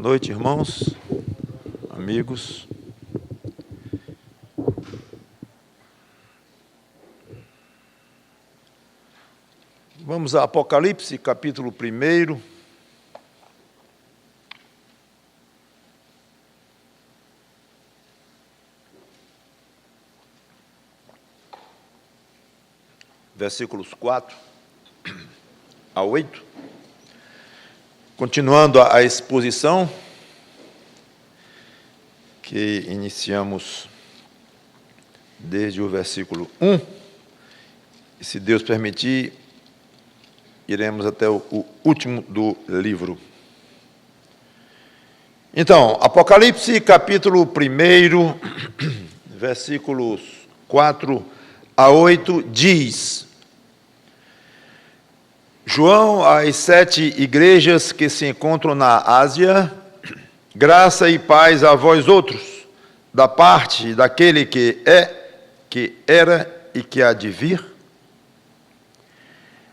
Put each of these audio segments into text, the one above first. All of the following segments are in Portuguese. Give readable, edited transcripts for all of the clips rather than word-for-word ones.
noite, irmãos, amigos. Vamos a Apocalipse, capítulo 1. Versículos 4 a 8. Continuando a exposição que iniciamos desde o versículo 1, e se Deus permitir, iremos até o último do livro. Então, Apocalipse, capítulo 1, versículos 4 a 8, diz: João, às 7 igrejas que se encontram na Ásia, graça e paz a vós outros, da parte daquele que é, que era e que há de vir,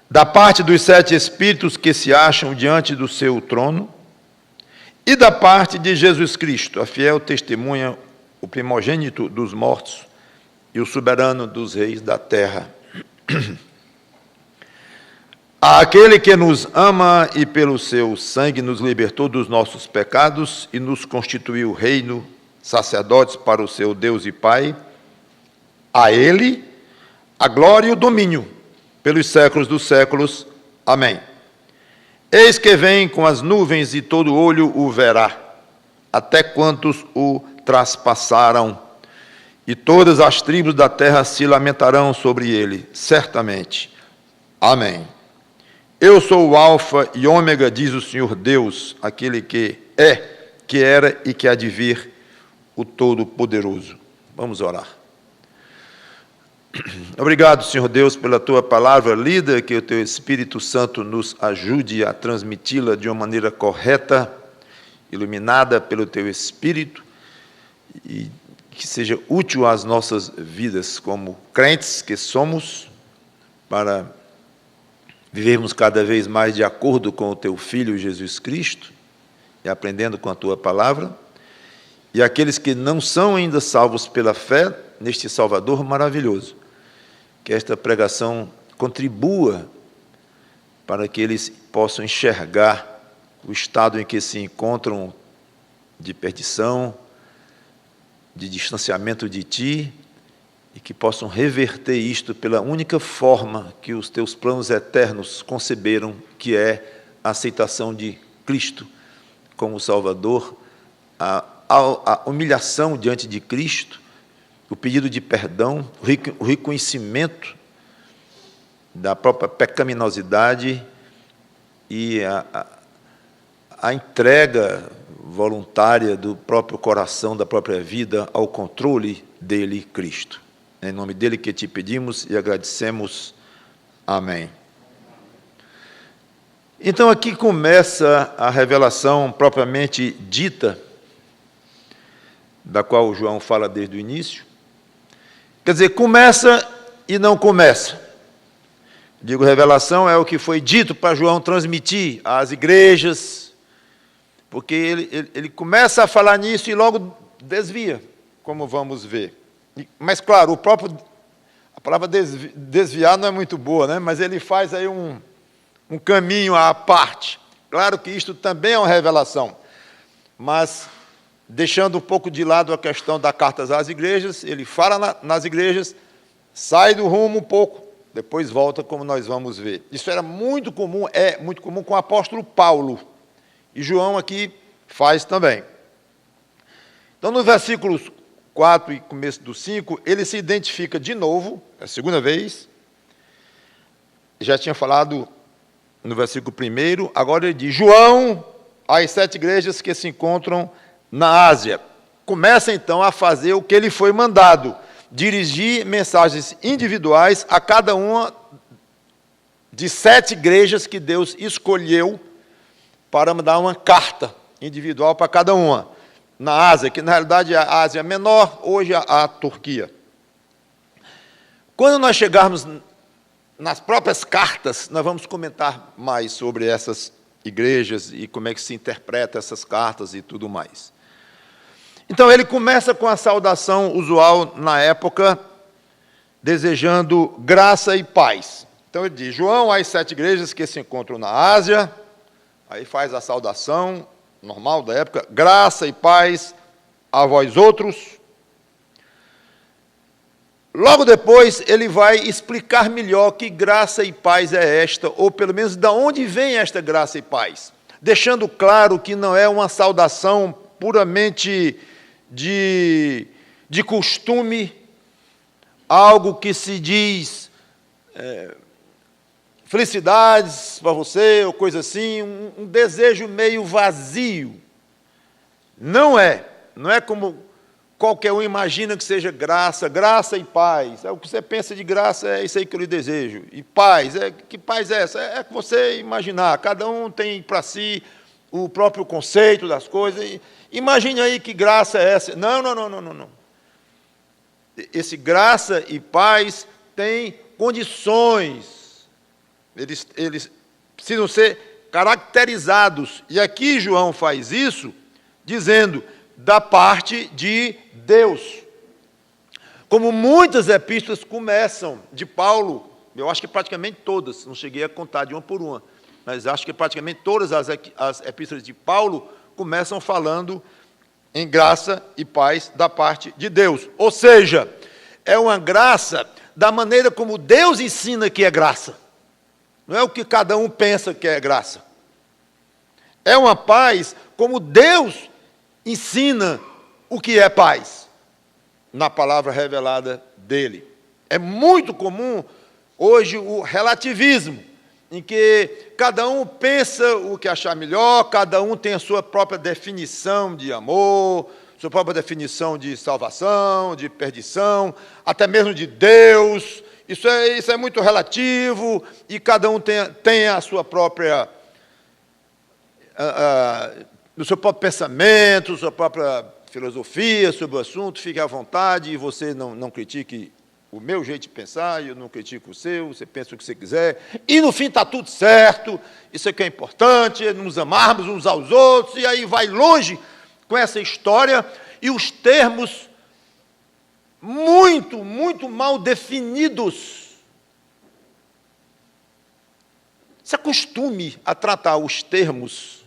da parte dos 7 espíritos que se acham diante do seu trono, e da parte de Jesus Cristo, a fiel testemunha, o primogênito dos mortos e o soberano dos reis da terra. Aquele que nos ama e pelo seu sangue nos libertou dos nossos pecados e nos constituiu reino, sacerdotes para o seu Deus e Pai, a Ele a glória e o domínio pelos séculos dos séculos. Amém. Eis que vem com as nuvens e todo olho o verá, até quantos o traspassaram, e todas as tribos da terra se lamentarão sobre ele, certamente. Amém. Eu sou o Alfa e Ômega, diz o Senhor Deus, aquele que é, que era e que há de vir, o Todo-Poderoso. Vamos orar. Obrigado, Senhor Deus, pela Tua palavra lida, que o Teu Espírito Santo nos ajude a transmiti-la de uma maneira correta, iluminada pelo Teu Espírito, e que seja útil às nossas vidas como crentes que somos, para vivermos cada vez mais de acordo com o Teu Filho Jesus Cristo, e aprendendo com a Tua palavra, e aqueles que não são ainda salvos pela fé neste Salvador maravilhoso, que esta pregação contribua para que eles possam enxergar o estado em que se encontram de perdição, de distanciamento de Ti, e que possam reverter isto pela única forma que os Teus planos eternos conceberam, que é a aceitação de Cristo como Salvador, a humilhação diante de Cristo, o pedido de perdão, o reconhecimento da própria pecaminosidade e a entrega voluntária do próprio coração, da própria vida, ao controle dele, Cristo. É em nome dele que te pedimos e agradecemos. Amém. Então aqui começa a revelação propriamente dita, da qual o João fala desde o início. Quer dizer, começa e não começa. Digo, revelação é o que foi dito para João transmitir às igrejas, porque ele começa a falar nisso e logo desvia, como vamos ver. Mas, claro, a palavra desviar não é muito boa, né? Mas ele faz aí um caminho à parte. Claro que isto também é uma revelação, mas deixando um pouco de lado a questão da carta às igrejas, ele fala nas igrejas, sai do rumo um pouco, depois volta, como nós vamos ver. Isso era muito comum, é muito comum com o apóstolo Paulo, e João aqui faz também. Então, nos versículos 4 e começo do 5, ele se identifica de novo, é a segunda vez, já tinha falado no versículo 1, agora ele diz: João, às 7 igrejas que se encontram na Ásia. Começa então a fazer o que ele foi mandado, dirigir mensagens individuais a cada uma de 7 igrejas que Deus escolheu para mandar uma carta individual para cada uma. Na Ásia, que na realidade é a Ásia Menor, hoje a Turquia. Quando nós chegarmos nas próprias cartas, nós vamos comentar mais sobre essas igrejas e como é que se interpreta essas cartas e tudo mais. Então, ele começa com a saudação usual na época, desejando graça e paz. Então, ele diz: João, às 7 igrejas que se encontram na Ásia, aí faz a saudação normal da época, graça e paz a vós outros. Logo depois, ele vai explicar melhor que graça e paz é esta, ou pelo menos de onde vem esta graça e paz, deixando claro que não é uma saudação puramente de costume, algo que se diz felicidades para você, ou coisa assim, um desejo meio vazio. Não é como qualquer um imagina que seja graça e paz. O que você pensa de graça é isso aí que eu lhe desejo. E paz, que paz é essa? É que você imaginar, cada um tem para si o próprio conceito das coisas. Imagine aí que graça é essa. Não. Esse graça e paz tem condições. Eles precisam ser caracterizados. E aqui João faz isso dizendo da parte de Deus. Como muitas epístolas começam de Paulo, eu acho que praticamente todas, não cheguei a contar de uma por uma, mas acho que praticamente todas as epístolas de Paulo começam falando em graça e paz da parte de Deus. Ou seja, é uma graça da maneira como Deus ensina que é graça. Não é o que cada um pensa que é graça. É uma paz como Deus ensina o que é paz, na palavra revelada dele. É muito comum hoje o relativismo, em que cada um pensa o que achar melhor, cada um tem a sua própria definição de amor, sua própria definição de salvação, de perdição, até mesmo de Deus. Isso é muito relativo, e cada um tem a sua própria... no seu próprio pensamento, sua própria filosofia sobre o assunto. Fique à vontade, e você não critique o meu jeito de pensar, e eu não critico o seu, você pensa o que você quiser, e no fim está tudo certo. Isso é que é importante, é nos amarmos uns aos outros, e aí vai longe com essa história, e os termos muito, muito mal definidos. Se acostume a tratar os termos,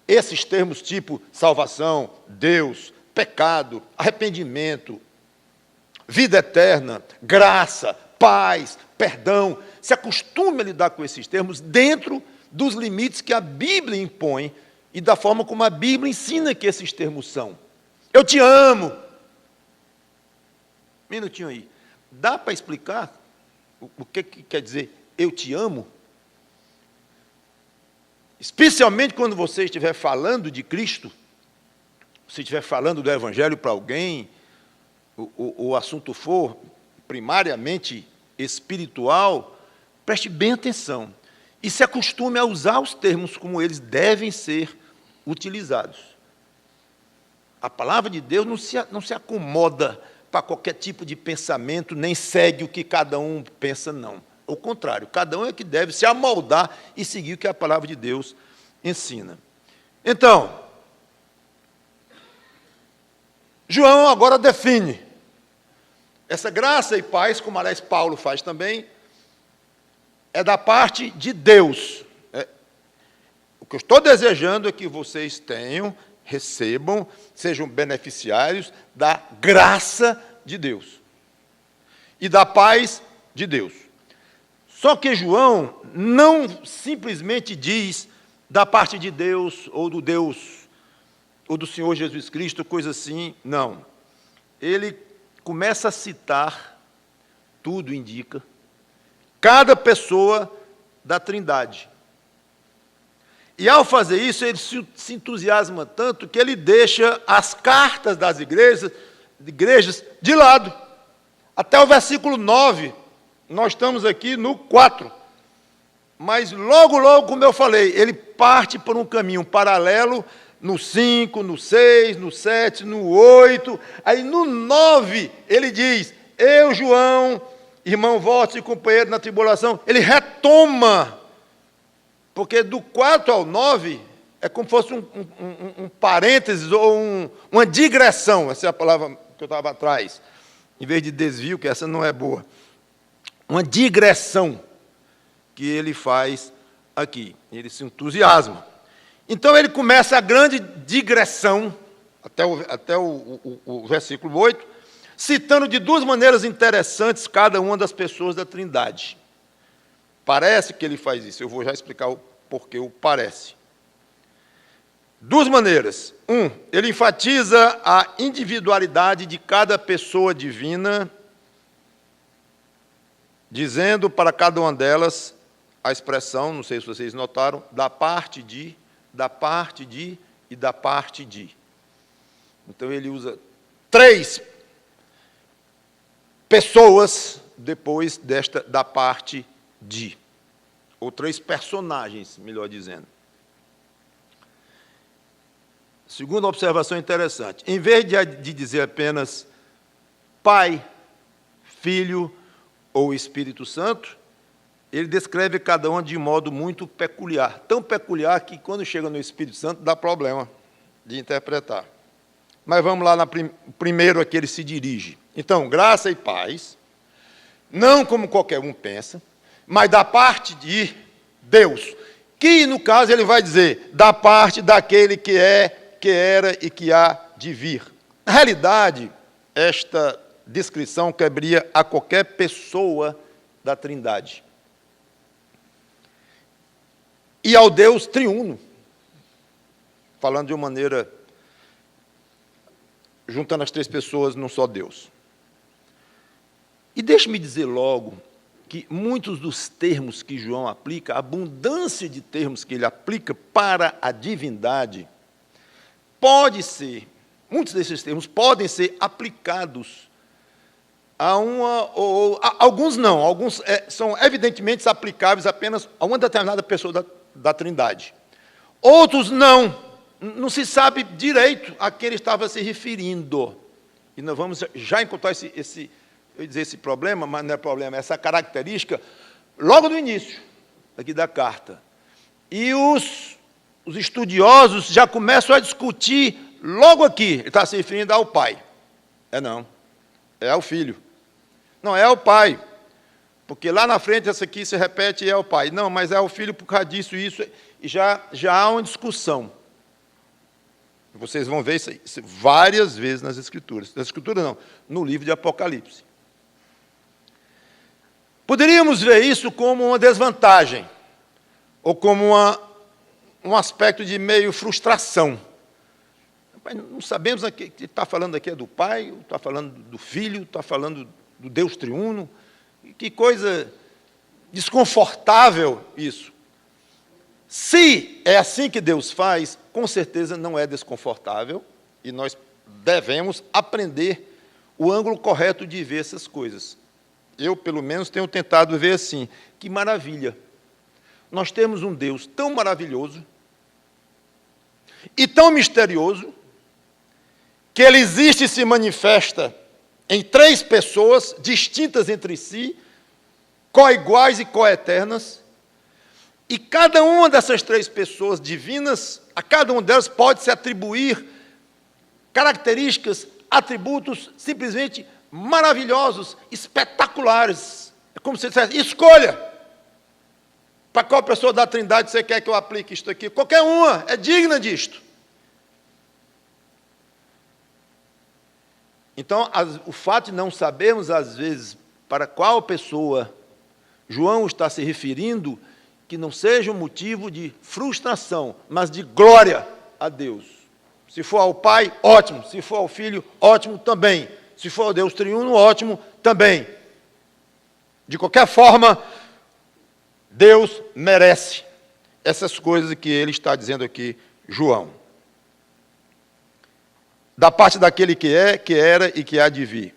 esses termos tipo salvação, Deus, pecado, arrependimento, vida eterna, graça, paz, perdão. Se acostume a lidar com esses termos dentro dos limites que a Bíblia impõe e da forma como a Bíblia ensina que esses termos são. Eu te amo. Um minutinho aí. Dá para explicar o que quer dizer eu te amo? Especialmente quando você estiver falando de Cristo, se estiver falando do Evangelho para alguém, o assunto for primariamente espiritual, preste bem atenção e se acostume a usar os termos como eles devem ser utilizados. A palavra de Deus não se acomoda para qualquer tipo de pensamento, nem segue o que cada um pensa, não. Ao contrário, cada um é que deve se amoldar e seguir o que a palavra de Deus ensina. Então, João agora define essa graça e paz, como aliás Paulo faz também, é da parte de Deus. O que eu estou desejando é que vocês tenham, recebam, sejam beneficiários da graça de Deus e da paz de Deus. Só que João não simplesmente diz da parte de Deus, ou do Deus, ou do Senhor Jesus Cristo, coisa assim, não. Ele começa a citar, tudo indica, cada pessoa da Trindade. E ao fazer isso, ele se entusiasma tanto que ele deixa as cartas das igrejas de lado. Até o versículo 9, nós estamos aqui no 4. Mas logo, como eu falei, ele parte por um caminho paralelo no 5, no 6, no 7, no 8. Aí no 9 ele diz, eu, João, irmão vosso e companheiro na tribulação, ele retoma Porque do 4 ao 9 é como se fosse um parênteses ou uma digressão, essa é a palavra que eu estava atrás, em vez de desvio, que essa não é boa. Uma digressão que ele faz aqui. Ele se entusiasma. Então ele começa a grande digressão, até o versículo 8, citando de duas maneiras interessantes cada uma das pessoas da Trindade. Parece que ele faz isso, eu vou já explicar o porquê o parece. Duas maneiras. Ele enfatiza a individualidade de cada pessoa divina, dizendo para cada uma delas a expressão, não sei se vocês notaram, da parte de e da parte de. Então ele usa 3 pessoas depois desta da parte de, ou 3 personagens, melhor dizendo. Segunda observação interessante, em vez de dizer apenas Pai, Filho ou Espírito Santo, ele descreve cada um de modo muito peculiar, tão peculiar que quando chega no Espírito Santo dá problema de interpretar. Mas vamos lá, primeiro a que ele se dirige. Então, graça e paz, não como qualquer um pensa, mas da parte de Deus, que no caso ele vai dizer, da parte daquele que é, que era e que há de vir. Na realidade, esta descrição caberia a qualquer pessoa da Trindade. E ao Deus triuno, falando de uma maneira, juntando as 3 pessoas num só Deus. E deixe-me dizer logo que muitos dos termos que João aplica, a abundância de termos que ele aplica para a divindade, muitos desses termos podem ser aplicados a alguns não, alguns são evidentemente aplicáveis apenas a uma determinada pessoa da Trindade. Outros não se sabe direito a quem ele estava se referindo. E nós vamos já encontrar esse problema, mas não é problema, essa característica, logo no início aqui da carta. E os estudiosos já começam a discutir logo aqui, ele está se referindo ao Pai. Não, é ao Filho. Não, é ao Pai. Porque lá na frente, essa aqui se repete e é o Pai. Não, mas é o Filho por causa disso e isso. E já há uma discussão. Vocês vão ver isso várias vezes nas Escrituras. Nas Escrituras não, no livro de Apocalipse. Poderíamos ver isso como uma desvantagem, ou como um aspecto de meio frustração. Não sabemos o que está falando aqui é do Pai, está falando do Filho, está falando do Deus triuno. Que coisa desconfortável isso. Se é assim que Deus faz, com certeza não é desconfortável, e nós devemos aprender o ângulo correto de ver essas coisas. Eu, pelo menos, tenho tentado ver assim, que maravilha. Nós temos um Deus tão maravilhoso e tão misterioso, que ele existe e se manifesta em 3 pessoas distintas entre si, coiguais e coeternas, e cada uma dessas 3 pessoas divinas, a cada uma delas pode-se atribuir características, atributos simplesmente maravilhosos, espetaculares. É como se dissesse, escolha para qual pessoa da Trindade você quer que eu aplique isto aqui. Qualquer uma é digna disto. Então, o fato de não sabermos, às vezes, para qual pessoa João está se referindo, que não seja um motivo de frustração, mas de glória a Deus. Se for ao Pai, ótimo. Se for ao Filho, ótimo também. Se for ao Deus triuno, ótimo também. De qualquer forma, Deus merece essas coisas que ele está dizendo aqui, João. Da parte daquele que é, que era e que há de vir.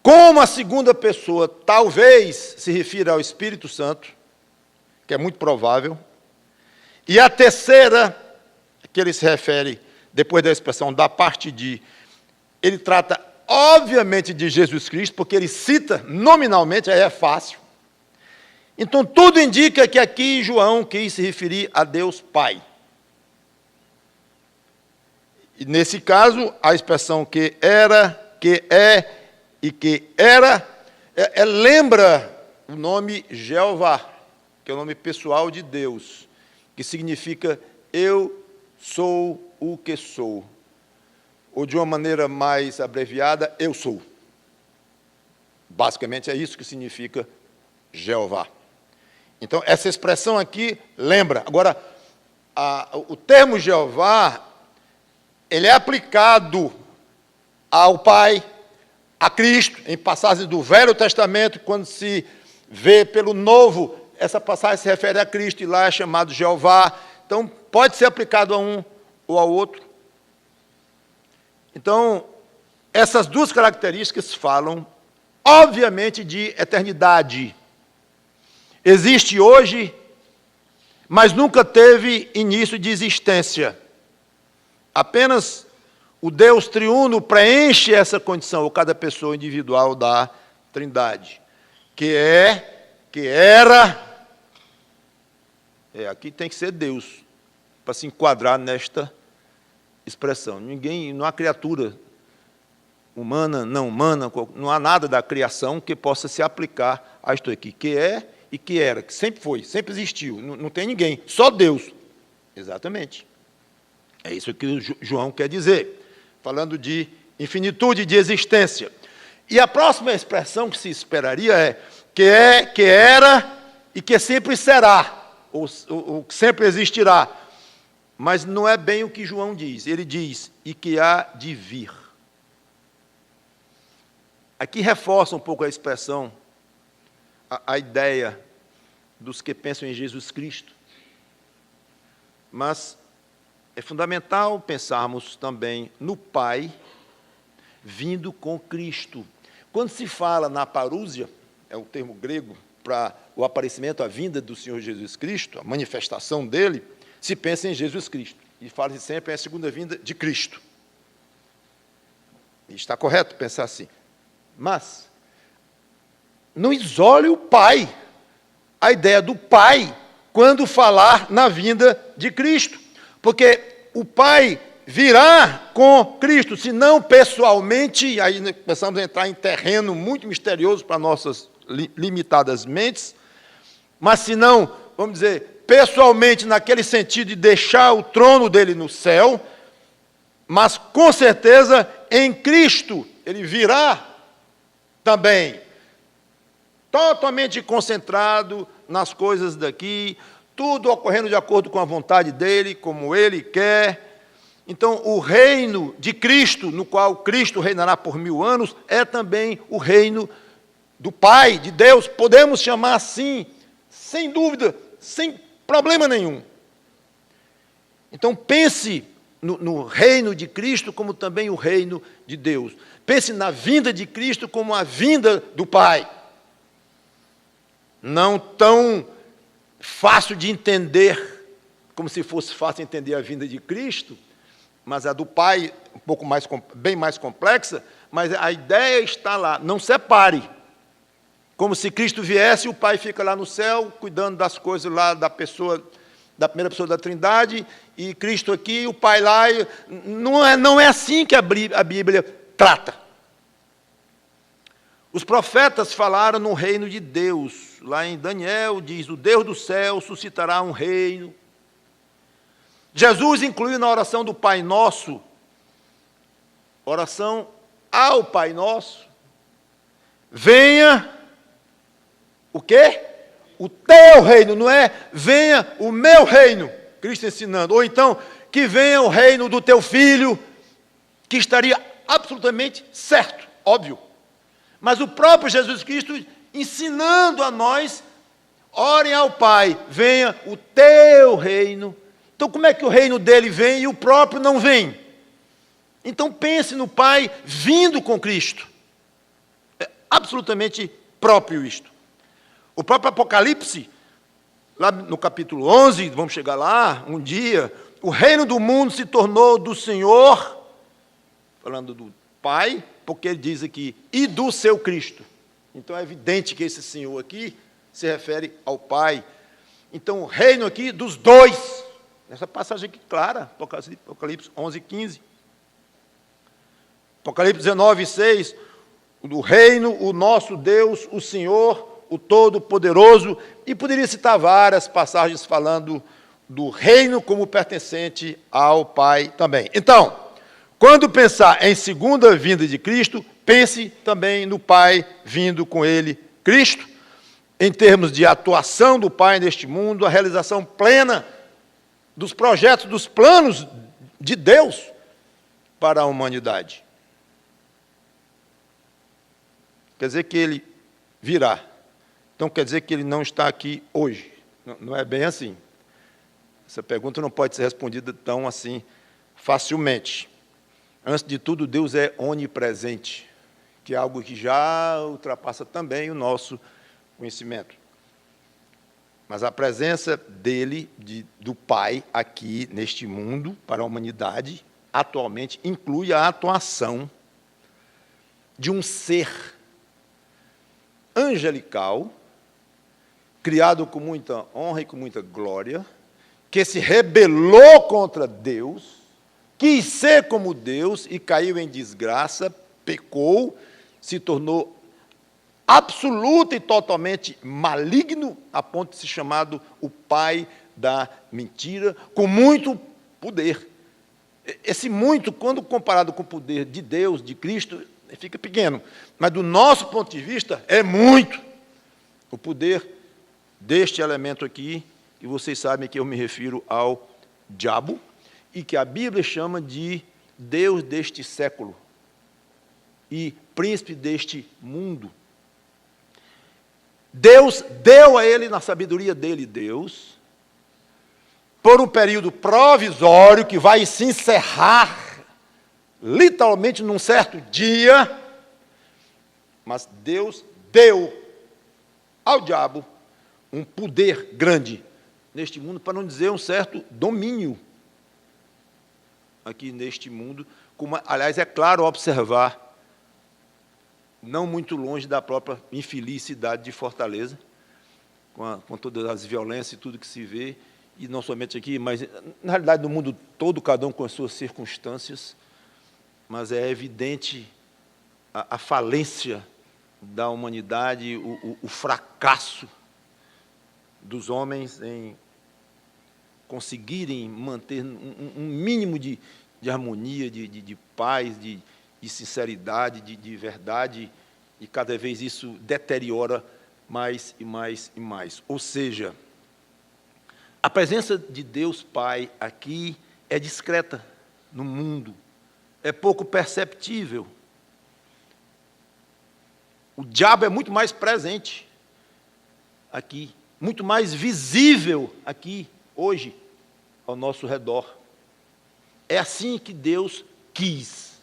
Como a segunda pessoa talvez se refira ao Espírito Santo, que é muito provável, e a terceira, que ele se refere, depois da expressão da parte de, ele trata obviamente de Jesus Cristo, porque ele cita nominalmente, aí é fácil. Então, tudo indica que aqui João quis se referir a Deus Pai. E, nesse caso, a expressão que era, que é e que era, lembra o nome Jeová, que é o nome pessoal de Deus, que significa eu sou o que sou. Ou, de uma maneira mais abreviada, eu sou. Basicamente é isso que significa Jeová. Então, essa expressão aqui lembra. Agora, o termo Jeová, ele é aplicado ao Pai, a Cristo, em passagens do Velho Testamento, quando se vê pelo Novo, essa passagem se refere a Cristo, e lá é chamado Jeová. Então, pode ser aplicado a um ou ao outro. Então, essas duas características falam, obviamente, de eternidade. Existe hoje, mas nunca teve início de existência. Apenas o Deus triuno preenche essa condição, ou cada pessoa individual da Trindade, que é, que era. Aqui tem que ser Deus, para se enquadrar nesta expressão. Não há criatura humana, não humana, não há nada da criação que possa se aplicar a isto aqui, que é e que era, que sempre foi, sempre existiu, não tem ninguém, só Deus. Exatamente. É isso que João quer dizer, falando de infinitude de existência. E a próxima expressão que se esperaria é, que era e que sempre será, ou que sempre existirá. Mas não é bem o que João diz. Ele diz, e que há de vir. Aqui reforça um pouco a expressão, a ideia dos que pensam em Jesus Cristo. Mas é fundamental pensarmos também no Pai vindo com Cristo. Quando se fala na parúsia, é o termo grego para o aparecimento, a vinda do Senhor Jesus Cristo, a manifestação dele, se pensa em Jesus Cristo. E fala-se sempre em a segunda vinda de Cristo. E está correto pensar assim. Mas não isole o Pai, a ideia do Pai, quando falar na vinda de Cristo. Porque o Pai virá com Cristo, se não pessoalmente, aí começamos a entrar em terreno muito misterioso para nossas limitadas mentes, mas se não, vamos dizer, pessoalmente, naquele sentido de deixar o trono dele no céu, mas com certeza em Cristo ele virá também, totalmente concentrado nas coisas daqui, tudo ocorrendo de acordo com a vontade dele, como ele quer. Então, o reino de Cristo, no qual Cristo reinará por 1000 anos, é também o reino do Pai, de Deus, podemos chamar assim, sem dúvida, sem problema nenhum. Então, pense no reino de Cristo como também o reino de Deus. Pense na vinda de Cristo como a vinda do Pai. Não tão fácil de entender, como se fosse fácil entender a vinda de Cristo, mas a do Pai, um pouco mais, bem mais complexa, mas a ideia está lá, não separe. Como se Cristo viesse e o Pai fica lá no céu, cuidando das coisas lá da primeira pessoa da Trindade, e Cristo aqui, o Pai lá. Não é assim que a Bíblia trata. Os profetas falaram no reino de Deus. Lá em Daniel diz, o Deus do céu suscitará um reino. Jesus incluiu na oração do Pai Nosso, oração ao Pai Nosso, venha, o quê? O teu reino, não é venha o meu reino, Cristo ensinando, ou então que venha o reino do teu filho, que estaria absolutamente certo, óbvio. Mas o próprio Jesus Cristo ensinando a nós, orem ao Pai, venha o teu reino. Então, como é que o reino dele vem e o próprio não vem? Então, pense no Pai vindo com Cristo. É absolutamente próprio isto. O próprio Apocalipse, lá no capítulo 11, vamos chegar lá, um dia, o reino do mundo se tornou do Senhor, falando do Pai, porque ele diz aqui, e do seu Cristo. Então, é evidente que esse Senhor aqui se refere ao Pai. Então, o reino aqui dos dois. Essa passagem aqui clara, Apocalipse 11, 15. Apocalipse 19, 6. O reino, o nosso Deus, o Senhor, o Todo-Poderoso. E poderia citar várias passagens falando do reino como pertencente ao Pai também. Então, quando pensar em segunda vinda de Cristo, pense também no Pai vindo com ele, Cristo, em termos de atuação do Pai neste mundo, a realização plena dos projetos, dos planos de Deus para a humanidade. Quer dizer que ele virá. Então quer dizer que ele não está aqui hoje. Não é bem assim. Essa pergunta não pode ser respondida tão assim facilmente. Antes de tudo, Deus é onipresente, que é algo que já ultrapassa também o nosso conhecimento. Mas a presença dele, do Pai, aqui neste mundo, para a humanidade, atualmente, inclui a atuação de um ser angelical, criado com muita honra e com muita glória, que se rebelou contra Deus, quis ser como Deus e caiu em desgraça, pecou, se tornou absoluta e totalmente maligno, a ponto de ser chamado o pai da mentira, com muito poder. Esse muito, quando comparado com o poder de Deus, de Cristo, fica pequeno. Mas, do nosso ponto de vista, é muito. O poder deste elemento aqui, e vocês sabem que eu me refiro ao diabo, e que a Bíblia chama de Deus deste século e príncipe deste mundo. Deus deu a ele, na sabedoria dele, Deus, por um período provisório que vai se encerrar, literalmente num certo dia, mas Deus deu ao diabo um poder grande neste mundo, para não dizer um certo domínio aqui neste mundo, como, aliás, é claro observar, não muito longe da própria infeliz cidade de Fortaleza, com todas as violências e tudo que se vê, e não somente aqui, mas, na realidade, no mundo todo, cada um com as suas circunstâncias, mas é evidente a falência da humanidade, o fracasso dos homens em conseguirem manter um mínimo de harmonia, de paz, de sinceridade, de verdade, e cada vez isso deteriora mais e mais e mais. Ou seja, a presença de Deus Pai aqui é discreta no mundo, é pouco perceptível. O diabo é muito mais presente aqui, muito mais visível aqui, hoje, ao nosso redor. É assim que Deus quis,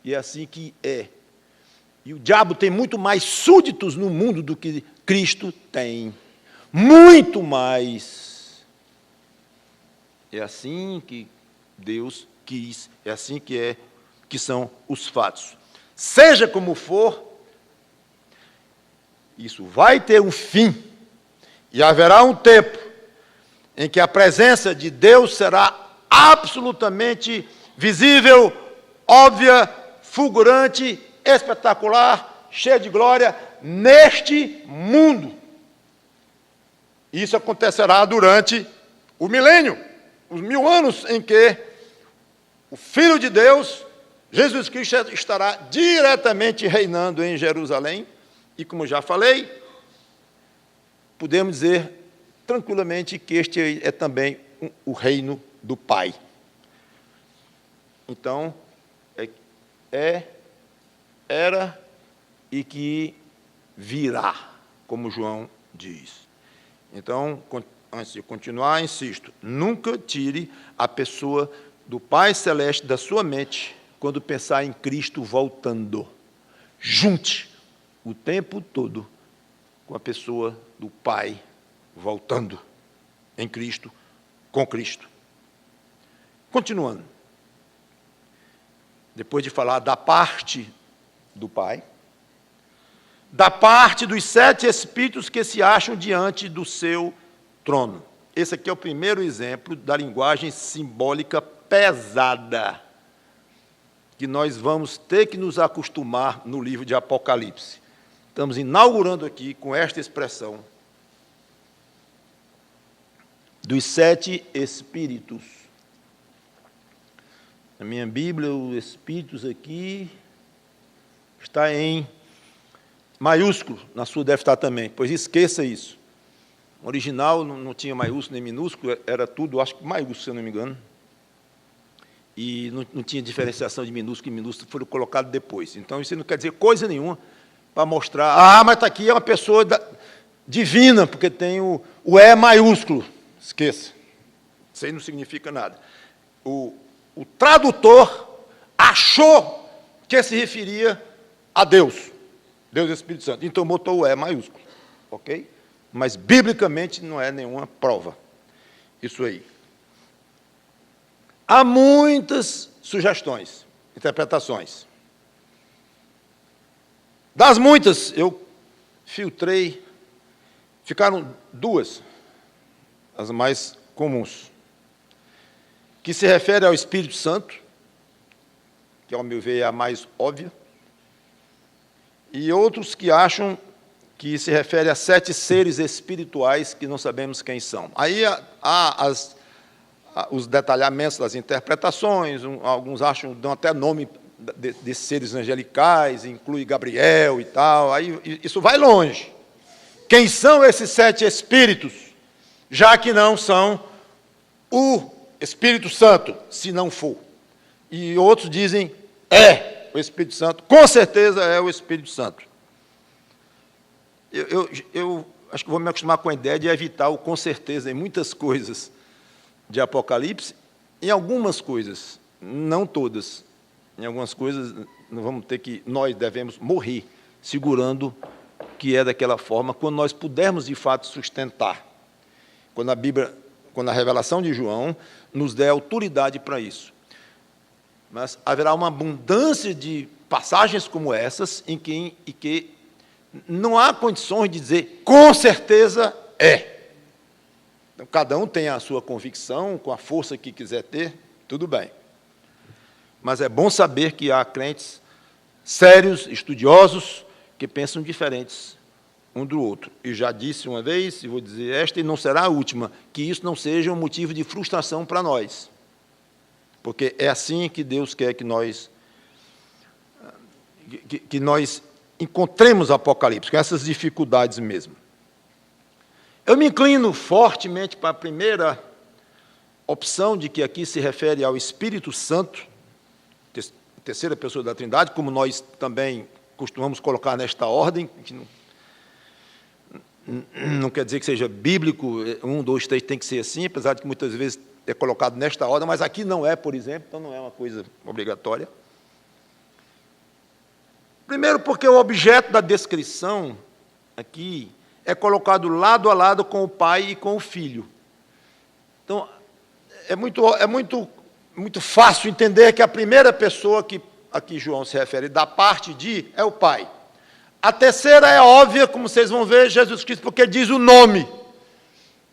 e é assim que é. E o diabo tem muito mais súditos no mundo do que Cristo tem. Muito mais. É assim que Deus quis, é assim que são os fatos. Seja como for, isso vai ter um fim, e haverá um tempo em que a presença de Deus será absolutamente visível, óbvia, fulgurante, espetacular, cheia de glória, neste mundo. Isso acontecerá durante o milênio, os 1000 anos em que o Filho de Deus, Jesus Cristo, estará diretamente reinando em Jerusalém. E, como já falei, podemos dizer tranquilamente que este é também o reino do Pai. Então, era e que virá, como João diz. Então, antes de continuar, insisto, nunca tire a pessoa do Pai Celeste da sua mente quando pensar em Cristo voltando. Junte o tempo todo com a pessoa do Pai voltando em Cristo, com Cristo. Continuando. Depois de falar da parte do Pai, da parte dos 7 espíritos que se acham diante do seu trono. Esse aqui é o primeiro exemplo da linguagem simbólica pesada, que nós vamos ter que nos acostumar no livro de Apocalipse. Estamos inaugurando aqui com esta expressão dos 7 espíritos. Na minha Bíblia, os espíritos aqui está em maiúsculo, na sua deve estar também, pois esqueça isso. O original não tinha maiúsculo nem minúsculo, era tudo, acho que maiúsculo, se eu não me engano. E não tinha diferenciação de minúsculo e minúsculo, foram colocados depois. Então, isso não quer dizer coisa nenhuma para mostrar, mas está aqui é uma pessoa divina, porque tem o E maiúsculo. Esqueça. Isso aí não significa nada. O tradutor achou que se referia a Deus, Deus e Espírito Santo. Então, botou o E maiúsculo. Ok? Mas, biblicamente, não é nenhuma prova. Isso aí. Há muitas sugestões, interpretações. Das muitas, eu filtrei, ficaram 2, as mais comuns, que se refere ao Espírito Santo, que, ao meu ver, é a mais óbvia, e outros que acham que se refere a 7 seres espirituais que não sabemos quem são. Aí há os detalhamentos das interpretações, alguns acham, dão até nome de seres angelicais, inclui Gabriel e tal, aí isso vai longe. Quem são esses 7 espíritos? Já que não são o Espírito Santo, se não for. E outros dizem, é o Espírito Santo, com certeza é o Espírito Santo. Eu acho que vou me acostumar com a ideia de evitar o com certeza em muitas coisas de Apocalipse, em algumas coisas, não todas, em algumas coisas nós devemos morrer segurando que é daquela forma, quando nós pudermos de fato sustentar, quando a Bíblia, quando a revelação de João nos der autoridade para isso. Mas haverá uma abundância de passagens como essas em que não há condições de dizer com certeza é. Então, cada um tem a sua convicção, com a força que quiser ter, tudo bem. Mas é bom saber que há crentes sérios, estudiosos, que pensam diferentes um do outro. E já disse uma vez, e vou dizer esta, e não será a última, que isso não seja um motivo de frustração para nós. Porque é assim que Deus quer que nós encontremos Apocalipse, com essas dificuldades mesmo. Eu me inclino fortemente para a primeira opção, de que aqui se refere ao Espírito Santo, terceira pessoa da Trindade, como nós também costumamos colocar nesta ordem, que não quer dizer que seja bíblico, 1, 2, 3 tem que ser assim, apesar de que muitas vezes é colocado nesta ordem, mas aqui não é, por exemplo, então não é uma coisa obrigatória. Primeiro, porque o objeto da descrição aqui é colocado lado a lado com o Pai e com o Filho. Então, é muito fácil entender que a primeira pessoa que aqui João se refere, da parte de, é o Pai. A terceira é óbvia, como vocês vão ver, Jesus Cristo, porque diz o nome.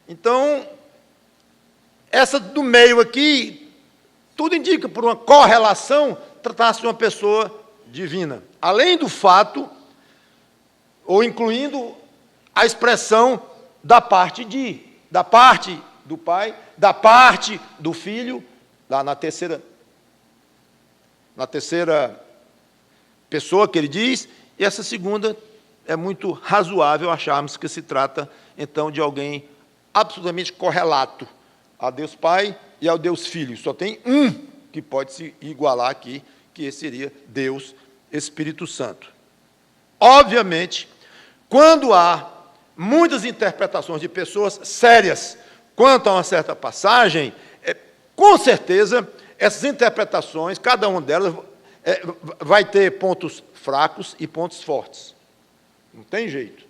Então, essa do meio aqui, tudo indica, por uma correlação, tratar-se de uma pessoa divina. Além do fato, ou incluindo a expressão da parte do Pai, da parte do Filho, lá na terceira pessoa que ele diz, e essa segunda é muito razoável acharmos que se trata, então, de alguém absolutamente correlato a Deus Pai e ao Deus Filho. Só tem um que pode se igualar aqui, que esse seria Deus Espírito Santo. Obviamente, quando há muitas interpretações de pessoas sérias quanto a uma certa passagem, com certeza, essas interpretações, cada uma delas vai ter pontos fracos e pontos fortes. Não tem jeito.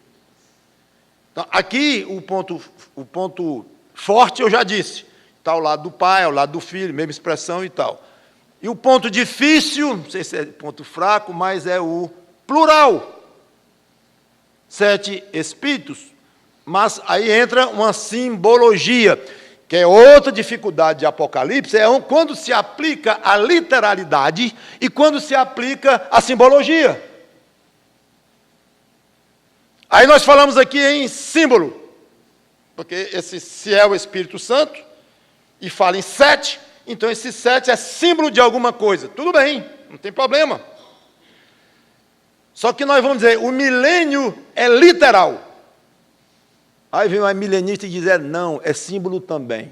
Então, aqui, o ponto forte, eu já disse, está ao lado do Pai, ao lado do Filho, mesma expressão e tal. E o ponto difícil, não sei se é ponto fraco, mas é o plural. 7 espíritos, mas aí entra uma simbologia, que é outra dificuldade de Apocalipse, é quando se aplica a literalidade e quando se aplica a simbologia. Aí nós falamos aqui em símbolo, porque se é o Espírito Santo, e fala em 7, então esse 7 é símbolo de alguma coisa. Tudo bem, não tem problema. Só que nós vamos dizer, o milênio é literal. Aí vem uma milenista e diz, não, é símbolo também.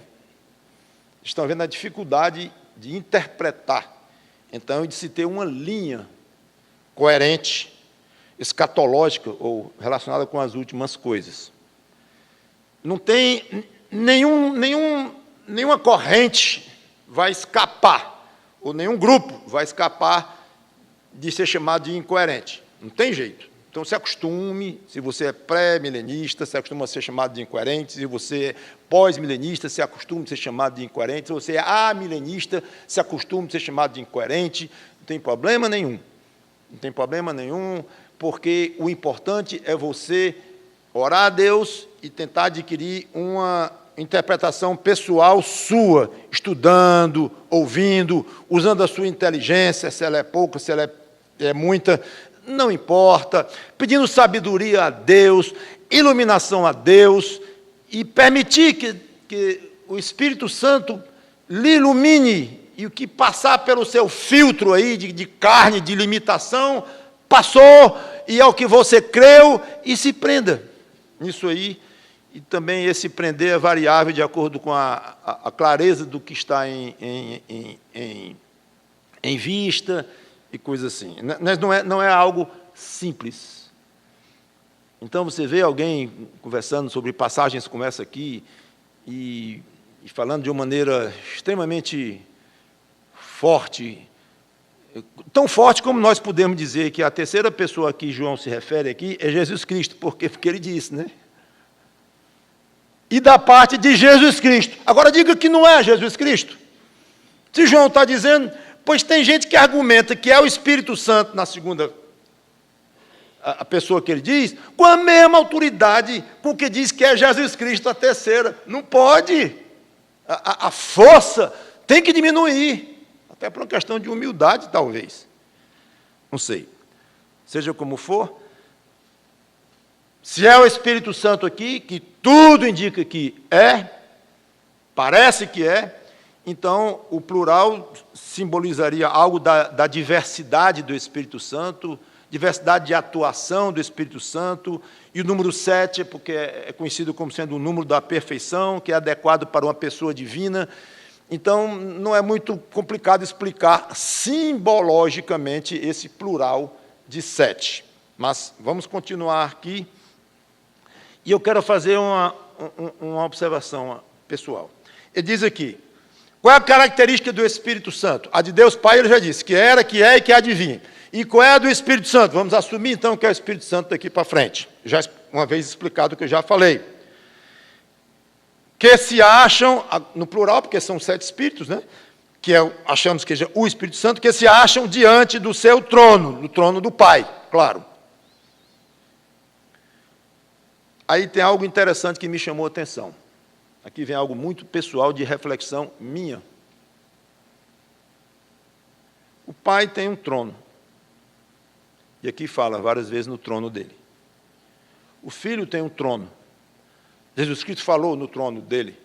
Estão vendo a dificuldade de interpretar. Então, de se ter uma linha coerente, escatológica, ou relacionada com as últimas coisas. Não tem nenhuma corrente vai escapar, ou nenhum grupo vai escapar de ser chamado de incoerente. Não tem jeito. Então, se acostume, se você é pré-milenista, se acostuma a ser chamado de incoerente, se você é pós-milenista, se acostuma a ser chamado de incoerente, se você é amilenista, se acostuma a ser chamado de incoerente, não tem problema nenhum. Não tem problema nenhum, porque o importante é você orar a Deus e tentar adquirir uma interpretação pessoal sua, estudando, ouvindo, usando a sua inteligência, se ela é pouca, se ela é muita, não importa, pedindo sabedoria a Deus, iluminação a Deus, e permitir que o Espírito Santo lhe ilumine, e o que passar pelo seu filtro aí de carne, de limitação, passou, e é o que você creu, e se prenda nisso aí. E também esse prender é variável de acordo com a clareza do que está em vista, e coisas assim. Não é algo simples. Então, você vê alguém conversando sobre passagens como essa aqui, e falando de uma maneira extremamente forte, tão forte como nós podemos dizer que a terceira pessoa a que João se refere aqui é Jesus Cristo, porque ele disse, né? E da parte de Jesus Cristo. Agora, diga que não é Jesus Cristo. Se João está dizendo... Pois tem gente que argumenta que é o Espírito Santo, na segunda a pessoa que ele diz, com a mesma autoridade com que diz que é Jesus Cristo a terceira. Não pode. A força tem que diminuir, até por uma questão de humildade, talvez. Não sei. Seja como for, se é o Espírito Santo aqui, que tudo indica que é, parece que é, então, o plural simbolizaria algo da diversidade do Espírito Santo, diversidade de atuação do Espírito Santo, e o número 7, porque é conhecido como sendo o número da perfeição, que é adequado para uma pessoa divina. Então, não é muito complicado explicar simbologicamente esse plural de 7. Mas vamos continuar aqui, e eu quero fazer uma observação pessoal. Ele diz aqui, qual é a característica do Espírito Santo? A de Deus Pai, ele já disse, que era, que é e que há de vir. E qual é a do Espírito Santo? Vamos assumir, então, que é o Espírito Santo daqui para frente. Já uma vez explicado o que eu já falei. Que se acham, no plural, porque são 7 espíritos, né? Que achamos que seja o Espírito Santo, que se acham diante do seu trono, no trono do Pai, claro. Aí tem algo interessante que me chamou a atenção. Aqui vem algo muito pessoal de reflexão minha. O Pai tem um trono. E aqui fala várias vezes no trono dele. O Filho tem um trono. Jesus Cristo falou no trono dele.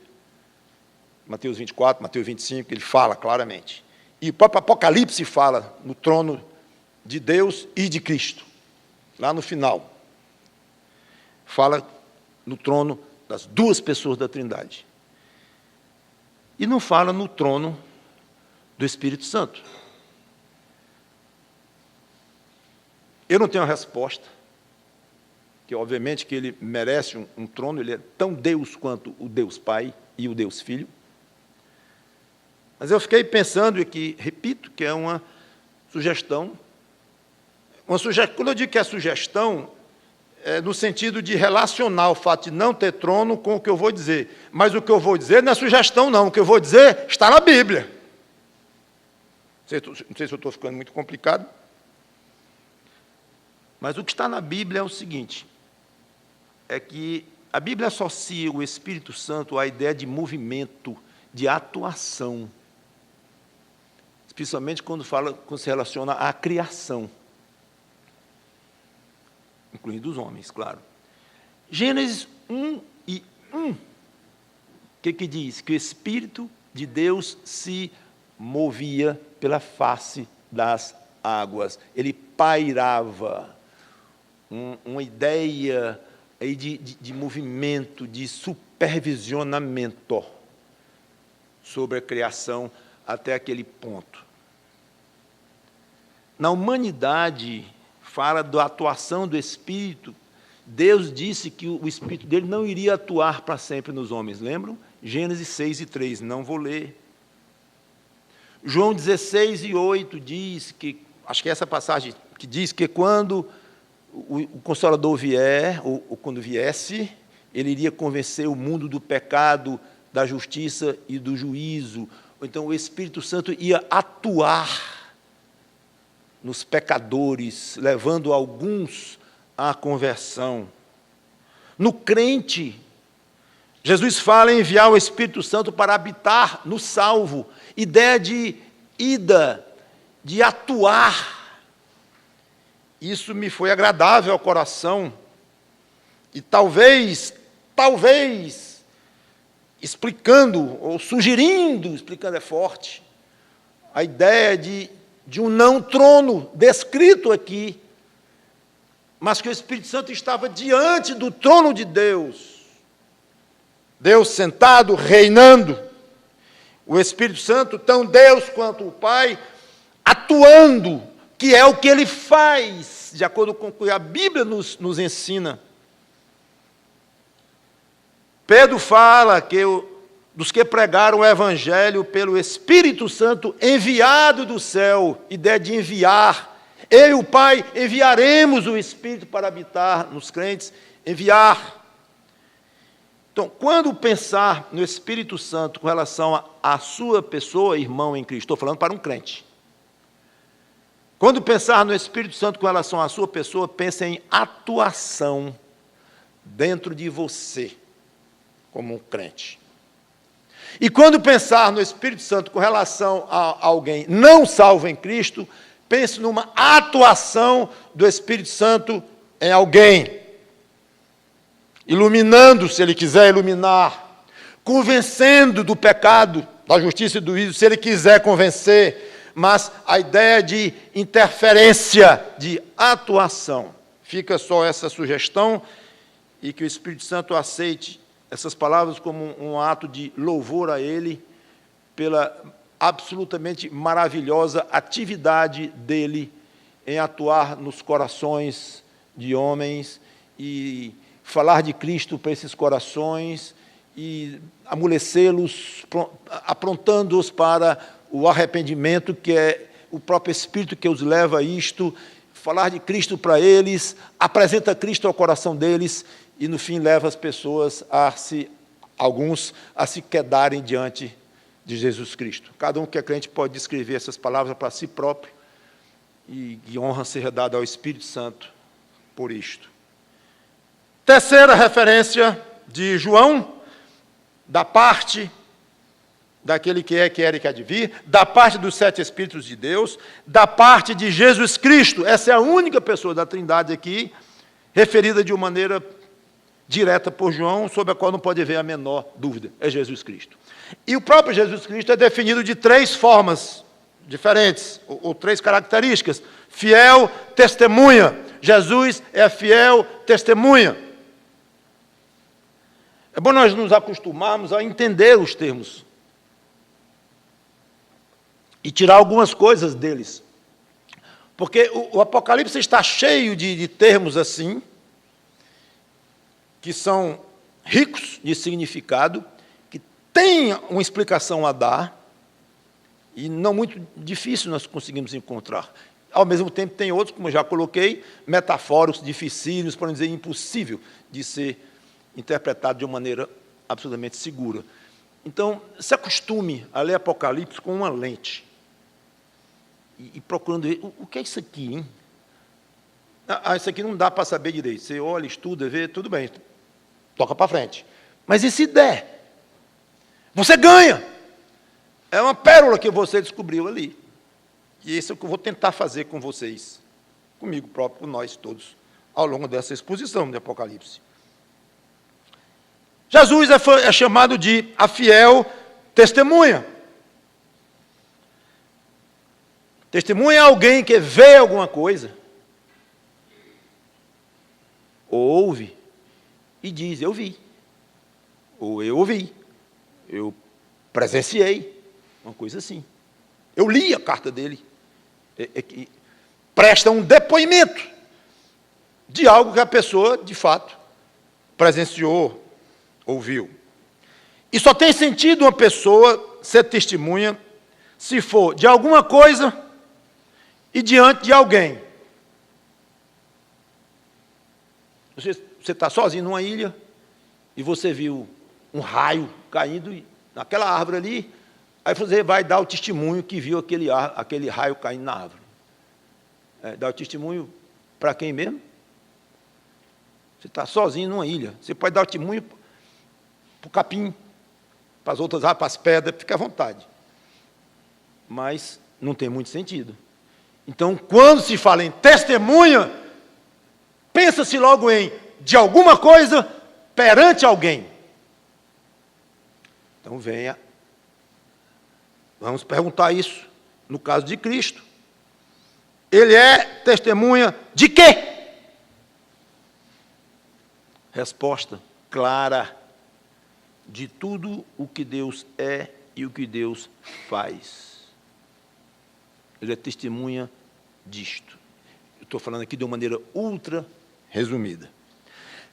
Mateus 24, Mateus 25, ele fala claramente. E o próprio Apocalipse fala no trono de Deus e de Cristo. Lá no final. Fala no trono das duas pessoas da Trindade. E não fala no trono do Espírito Santo. Eu não tenho a resposta, que obviamente que ele merece um trono, ele é tão Deus quanto o Deus Pai e o Deus Filho. Mas eu fiquei pensando, e que, repito, que é uma sugestão. Quando eu digo que é sugestão, é no sentido de relacionar o fato de não ter trono com o que eu vou dizer. Mas o que eu vou dizer não é sugestão, não. O que eu vou dizer está na Bíblia. Não sei se eu estou ficando muito complicado. Mas o que está na Bíblia é o seguinte. é que a Bíblia associa o Espírito Santo à ideia de movimento, de atuação, especialmente quando se relaciona à criação, incluindo os homens, claro. Gênesis 1:1, o que diz? Que o Espírito de Deus se movia pela face das águas, ele pairava, uma ideia aí de movimento, de supervisionamento sobre a criação até aquele ponto. Na humanidade, fala da atuação do Espírito. Deus disse que o Espírito dele não iria atuar para sempre nos homens, lembram? Gênesis 6:3, não vou ler. João 16:8 diz que, acho que é essa passagem que diz que quando o Consolador vier, ou quando viesse, ele iria convencer o mundo do pecado, da justiça e do juízo. Então, o Espírito Santo ia atuar nos pecadores, levando alguns à conversão. No crente, Jesus fala em enviar o Espírito Santo para habitar no salvo. Ideia de ida, de atuar. Isso me foi agradável ao coração. E talvez, explicando, ou sugerindo, explicando é forte, a ideia de um não trono descrito aqui, mas que o Espírito Santo estava diante do trono de Deus. Deus sentado, reinando. O Espírito Santo, tão Deus quanto o Pai, atuando, que é o que ele faz, de acordo com o que a Bíblia nos ensina. Pedro fala que dos que pregaram o Evangelho pelo Espírito Santo enviado do céu, ideia de enviar. Eu e o Pai enviaremos o Espírito para habitar nos crentes, enviar. Então, quando pensar no Espírito Santo com relação à sua pessoa, irmão em Cristo, estou falando para um crente. Quando pensar no Espírito Santo com relação à sua pessoa, pense em atuação dentro de você, como um crente. E quando pensar no Espírito Santo com relação a alguém não salvo em Cristo, pense numa atuação do Espírito Santo em alguém, iluminando, se ele quiser iluminar, convencendo do pecado, da justiça e do juízo, se ele quiser convencer, mas a ideia de interferência, de atuação. Fica só essa sugestão e que o Espírito Santo aceite essas palavras como um ato de louvor a Ele pela absolutamente maravilhosa atividade dEle em atuar nos corações de homens e falar de Cristo para esses corações e amolecê-los, aprontando-os para o arrependimento, que é o próprio Espírito que os leva a isto, falar de Cristo para eles, apresenta Cristo ao coração deles e, no fim, leva as pessoas alguns a se quedarem diante de Jesus Cristo. Cada um que é crente pode descrever essas palavras para si próprio e honra ser dada ao Espírito Santo por isto. Terceira referência de João, da parte daquele que é, que era e que há de vir, da parte dos 7 Espíritos de Deus, da parte de Jesus Cristo. Essa é a única pessoa da Trindade aqui, referida de uma maneira direta por João, sobre a qual não pode haver a menor dúvida, é Jesus Cristo. E o próprio Jesus Cristo é definido de 3 formas diferentes, ou 3 características. Fiel, testemunha. Jesus é fiel, testemunha. É bom nós nos acostumarmos a entender os termos e tirar algumas coisas deles. Porque o Apocalipse está cheio de termos assim, que são ricos de significado, que têm uma explicação a dar, e não muito difícil nós conseguimos encontrar. Ao mesmo tempo, tem outros, como eu já coloquei, metafóricos, dificílimos, para não dizer impossível de ser interpretado de uma maneira absolutamente segura. Então, se acostume a ler Apocalipse com uma lente, e procurando ver, o que é isso aqui, hein? Isso aqui não dá para saber direito. Você olha, estuda, vê, tudo bem. toca para frente. Mas e se der? Você ganha. É uma pérola que você descobriu ali. E isso é o que eu vou tentar fazer com vocês, comigo próprio, com nós todos, ao longo dessa exposição de Apocalipse. Jesus é chamado de a fiel testemunha. Testemunha é alguém que vê alguma coisa, ou ouve, e diz, eu vi, ou eu ouvi, eu presenciei, uma coisa assim. Eu li a carta dele, presta um depoimento de algo que a pessoa, de fato, presenciou, ouviu. E só tem sentido uma pessoa ser testemunha se for de alguma coisa e diante de alguém. Você está sozinho numa ilha e você viu um raio caindo naquela árvore ali, aí você vai dar o testemunho que viu aquele raio caindo na árvore. Dar o testemunho para quem mesmo? Você está sozinho numa ilha. Você pode dar o testemunho para o capim, para as outras árvores, para as pedras, fica à vontade. Mas não tem muito sentido. Então, quando se fala em testemunha, pensa-se logo em de alguma coisa perante alguém. Então, venha. Vamos perguntar isso no caso de Cristo. Ele é testemunha de quê? Resposta clara: de tudo o que Deus é e o que Deus faz. Ele é testemunha disto. Eu estou falando aqui de uma maneira ultra resumida.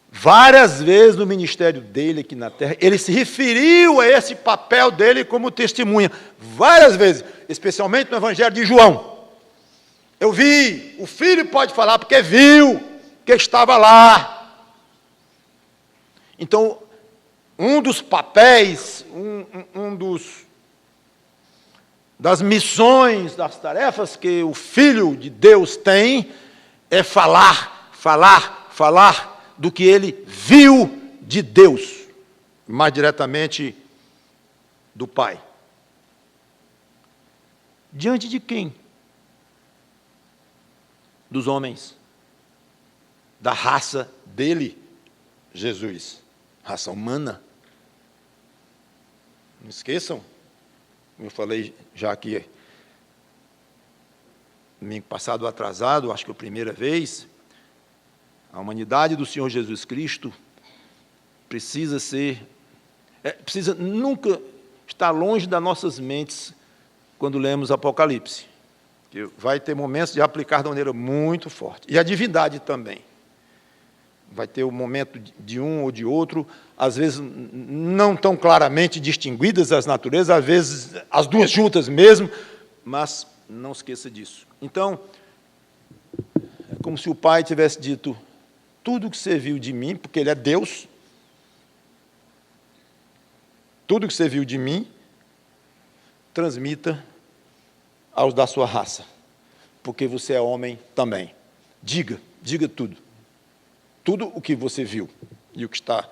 Várias vezes no ministério dele aqui na terra, ele se referiu a esse papel dele como testemunha. Várias vezes, especialmente no Evangelho de João. Eu vi, o filho pode falar porque viu, que estava lá. Então, um dos papéis, das missões, das tarefas que o Filho de Deus tem, é falar do que ele viu de Deus, mais diretamente do Pai. Diante de quem? Dos homens, da raça dele, Jesus, raça humana. Não esqueçam, eu falei já aqui, domingo passado atrasado, acho que a primeira vez, a humanidade do Senhor Jesus Cristo precisa nunca estar longe das nossas mentes quando lemos Apocalipse. Que vai ter momentos de aplicar de maneira muito forte. E a divindade também. Vai ter o momento de um ou de outro, às vezes não tão claramente distinguidas as naturezas, às vezes as duas juntas mesmo, mas não esqueça disso. Então, é como se o Pai tivesse dito: tudo que você viu de mim, porque Ele é Deus, tudo que você viu de mim, transmita aos da sua raça, porque você é homem também. Diga tudo. Tudo o que você viu e o que está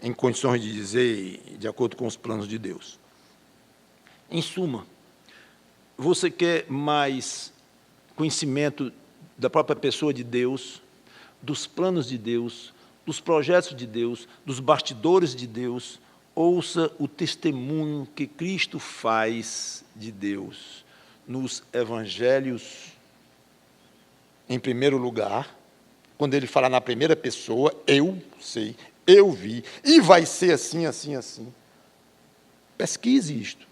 em condições de dizer de acordo com os planos de Deus. Em suma, você quer mais conhecimento da própria pessoa de Deus, dos planos de Deus, dos projetos de Deus, dos bastidores de Deus? Ouça o testemunho que Cristo faz de Deus nos evangelhos, em primeiro lugar, quando ele fala na primeira pessoa, eu sei, eu vi, e vai ser assim, assim, assim. Pesquise isto.